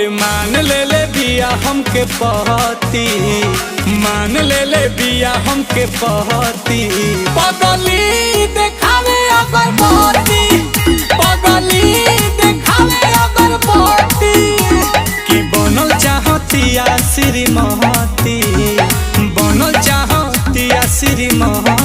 मान ले बिया हमके पहती, मान ले बिया हमके पहती। पगली देखावे अगरबत्ती, पगली देखावे अगरबत्ती। कि बनल चाहतिया श्रीमती, बनल चाहतिया श्रीमती।